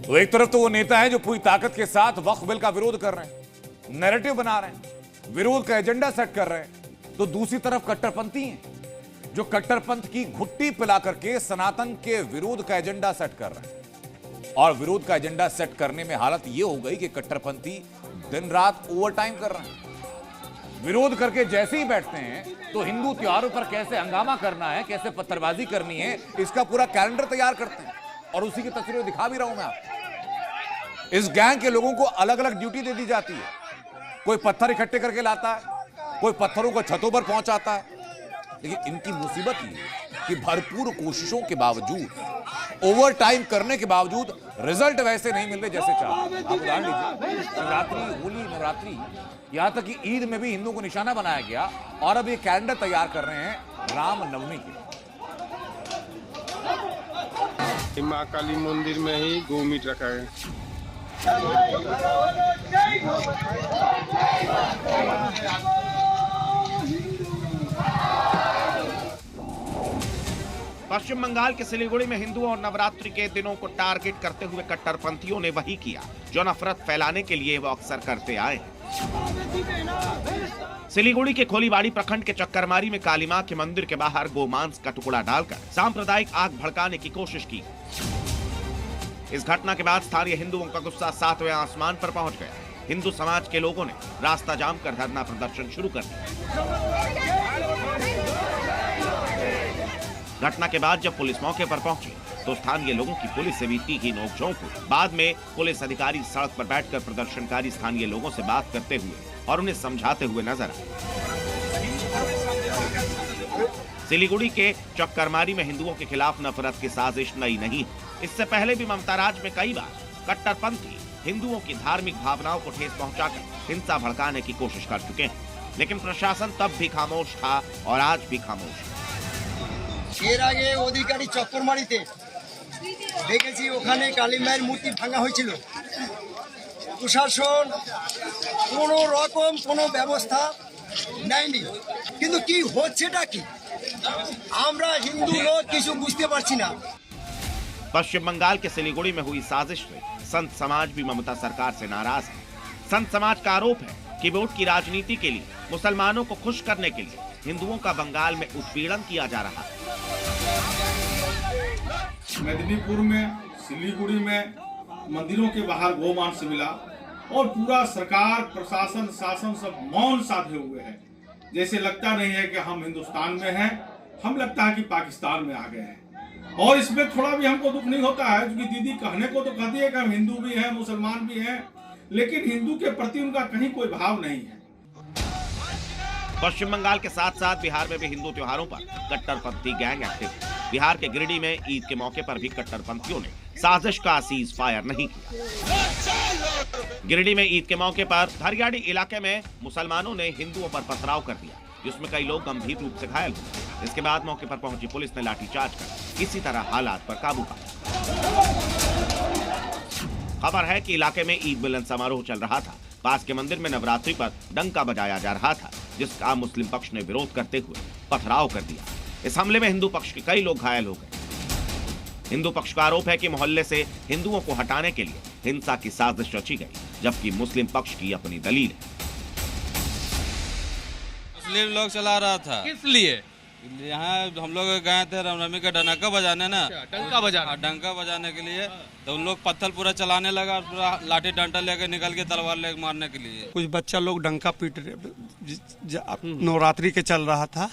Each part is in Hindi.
तो एक तरफ तो वो नेता है जो पूरी ताकत के साथ वक्फ बिल का विरोध कर रहे हैं, नैरेटिव बना रहे हैं, विरोध का एजेंडा सेट कर रहे हैं, तो दूसरी तरफ कट्टरपंथी हैं जो कट्टरपंथ की घुट्टी पिला करके सनातन के विरोध का एजेंडा सेट कर रहे हैं। और विरोध का एजेंडा सेट करने में हालत यह हो गई कि कट्टरपंथी दिन रात ओवर टाइम कर रहे हैं। विरोध करके जैसे ही बैठते हैं तो हिंदू त्योहारों पर कैसे हंगामा करना है, कैसे पत्थरबाजी करनी है, इसका पूरा कैलेंडर तैयार करते हैं। और उसी की तस्वीरें दिखा भी रहा हूं मैं आपको। इस गैंग के लोगों को अलग अलग ड्यूटी दे दी जाती है। कोई पत्थर इकट्ठे करके लाता है, कोई पत्थरों को छतों पर पहुंचाता है। लेकिन इनकी मुसीबत ये है कि भरपूर कोशिशों के बावजूद, ओवर टाइम करने के बावजूद रिजल्ट वैसे नहीं मिल रहे जैसे चाहते हैं। आप उदाहरण लीजिए, शिवरात्रि, होली, नवरात्रि, यहां तक कि ईद में भी हिंदुओं को निशाना बनाया गया। और अब ये कैलेंडर तैयार कर रहे हैं राम नवमी के। मां काली मंदिर में ही गौ मीट रखा है। पश्चिम बंगाल के सिलीगुड़ी में हिंदुओं और नवरात्रि के दिनों को टारगेट करते हुए कट्टरपंथियों ने वही किया जो नफरत फैलाने के लिए वो अक्सर करते आए हैं। सिलीगुड़ी के खोलीबाड़ी प्रखंड के चक्करमारी में काली मां के मंदिर के बाहर गोमांस का टुकड़ा डालकर सांप्रदायिक आग भड़काने की कोशिश की। इस घटना के बाद स्थानीय हिंदुओं का गुस्सा 7वें आसमान पर पहुंच गया। हिंदू समाज के लोगों ने रास्ता जाम कर धरना प्रदर्शन शुरू कर दिया। घटना के बाद जब पुलिस मौके पर पहुंची तो स्थानीय लोगों की पुलिस से भी तीखी नोकझोंक हुई। बाद में पुलिस अधिकारी सड़क पर बैठकर प्रदर्शनकारी स्थानीय लोगों से बात करते हुए और उन्हें समझाते हुए नजर आए। सिलीगुड़ी के चक्करमारी में हिंदुओं के खिलाफ नफरत की साजिश नई नहीं। इससे पहले भी ममता राज में कई बार कट्टरपंथी हिंदुओं की धार्मिक भावनाओं को ठेस पहुंचाकर हिंसा भड़काने की कोशिश कर चुके हैं, लेकिन प्रशासन तब भी खामोश था और आज भी खामोश है। এর আগে অধিকারী চক্করমারিতে দেখেছি ওখানে কালী মায়ের মূর্তি ভাঙা হয়েছিল। প্রশাসন কোনো রকম কোনো ব্যবস্থা নেয়নি, কিন্তু কি হচ্ছেটা কি আমরা হিন্দু লোক কিছু বুঝতে পারছি না। पश्चिम बंगाल के सिलीगुड़ी में हुई साजिश में संत समाज भी ममता सरकार से नाराज है। संत समाज का आरोप है कि वोट की राजनीति के लिए मुसलमानों को खुश करने के लिए हिंदुओं का बंगाल में उत्पीड़न किया जा रहा है। मेदिनीपुर में, सिलीगुड़ी में मंदिरों के बाहर गोमांस मिला और पूरा सरकार, प्रशासन, शासन सब मौन साधे हुए हैं। जैसे लगता नहीं है कि हम हिंदुस्तान में हैं, हम लगता है कि पाकिस्तान में आ गए हैं। और इसमें थोड़ा भी हमको दुख नहीं होता है, क्योंकि दीदी कहने को तो कहती है कि हम हिंदू भी हैं, मुसलमान भी हैं, लेकिन हिंदू के प्रति उनका कहीं कोई भाव नहीं है। पश्चिम बंगाल के साथ साथ बिहार में भी हिंदू त्योहारों पर कट्टरपंथी गैंग एक्टिव है। बिहार के गिरिडीह में ईद के मौके पर भी कट्टरपंथियों ने साजिश का सीज फायर नहीं किया। गिरिडीह में ईद के मौके पर हरियाड़ी इलाके में मुसलमानों ने हिंदुओं पर पथराव कर दिया, जिसमें कई लोग गंभीर रूप से घायल हुए। इसके बाद मौके पर पहुंची पुलिस ने लाठीचार्ज कर किसी तरह हालात पर काबू पाया। खबर है कि इलाके में ईद मिलन समारोह चल रहा था। पास के मंदिर में नवरात्रि पर डंका बजाया जा रहा था, जिसका मुस्लिम पक्ष ने विरोध करते हुए पथराव कर दिया। इस हमले में हिंदू पक्ष के कई लोग घायल हो गए। हिंदू पक्ष का आरोप है कि मोहल्ले से हिंदुओं को हटाने के लिए हिंसा की साजिश रची गई, जबकि मुस्लिम पक्ष की अपनी दलील है। मुस्लिम लोग चला रहा था। किस लिए? यहाँ हम लोग गए थे रामनवमी का डंका बजाने ना, डंका बजाने के लिए, तो उन लोग पत्थर पूरा चलाने लगा, पूरा लाठी डंडा लेकर निकल के तलवार लेकर मारने के लिए। कुछ बच्चा लोग डंका पीट नवरात्रि के चल रहा था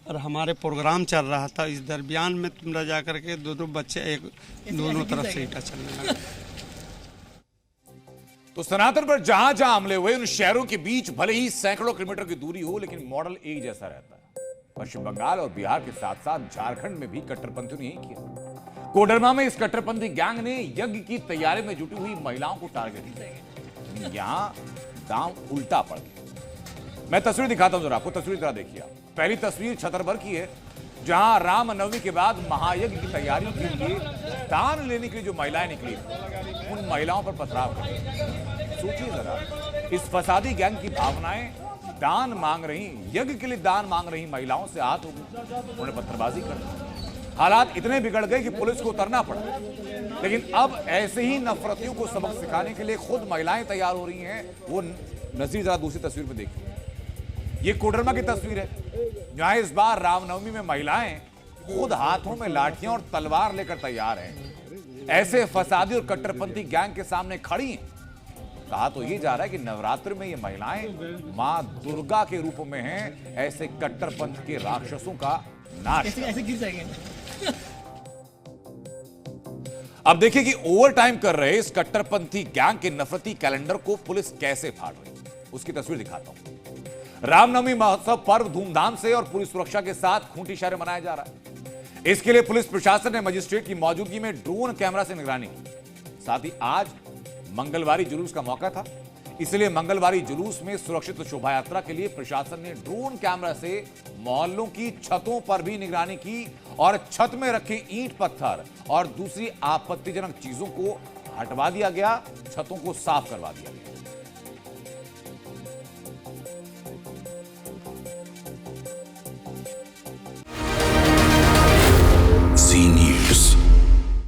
और हमारे प्रोग्राम चल रहा था। इस दरमियान में तुम जा करके दोनों बच्चे एक दोनों तरफ से ईंटा चलने लगा। तो सनातन पर जहां जहां हमले हुए उन शहरों के बीच भले ही सैकड़ों किलोमीटर की दूरी हो, लेकिन मॉडल एक जैसा रहता है। पश्चिम बंगाल और बिहार के साथ साथ झारखंड में भी कट्टरपंथियों ने यही किया। कोडरमा में इस कट्टरपंथी गैंग ने यज्ञ की तैयारी में जुटी हुई महिलाओं को टारगेट किया। यहां दांव उल्टा पड़ गया। मैं तस्वीर दिखाता हूं, जरा आपको तस्वीर जरा देखिए। पहली तस्वीर छतरपुर की है, जहां रामनवमी के बाद महायज्ञ की तैयारी के लिए दान लेने के लिए जो महिलाएं निकली, उन महिलाओं पर पथराव कर। सोचिए जरा, इस फसादी गैंग की भावनाएं दान मांग रही, यज्ञ के लिए दान मांग रही महिलाओं से हाथ हो गई, उन्हें पत्थरबाजी कर दी। हालात इतने बिगड़ गए कि पुलिस को उतरना पड़ा। लेकिन अब ऐसे ही नफरतियों को सबक सिखाने के लिए खुद महिलाएं तैयार हो रही हैं। वो नजर जरा दूसरी तस्वीर में देखिए, ये कोडरमा की तस्वीर है जहां इस बार रामनवमी में महिलाएं खुद हाथों में लाठियां और तलवार लेकर तैयार हैं। ऐसे फसादी और कट्टरपंथी गैंग के सामने खड़ी हैं। कहा तो ये जा रहा है कि नवरात्र में ये महिलाएं मां दुर्गा के रूप में हैं। ऐसे कट्टरपंथ के राक्षसों का नाश। ऐसे गिर जाएंगे। अब देखिए कि ओवर टाइम कर रहे इस कट्टरपंथी गैंग के नफरती कैलेंडर को पुलिस कैसे फाड़ रही है, उसकी तस्वीर दिखाता हूं। रामनवमी महोत्सव पर्व धूमधाम से और पूरी सुरक्षा के साथ खूंटी शहर में मनाया जा रहा है। इसके लिए पुलिस प्रशासन ने मजिस्ट्रेट की मौजूदगी में ड्रोन कैमरा से निगरानी की। साथ ही आज मंगलवारी जुलूस का मौका था, इसलिए मंगलवारी जुलूस में सुरक्षित शोभा यात्रा के लिए प्रशासन ने ड्रोन कैमरा से मोहल्लों की छतों पर भी निगरानी की और छत में रखे ईंट पत्थर और दूसरी आपत्तिजनक चीजों को हटवा दिया गया, छतों को साफ करवा दिया गया।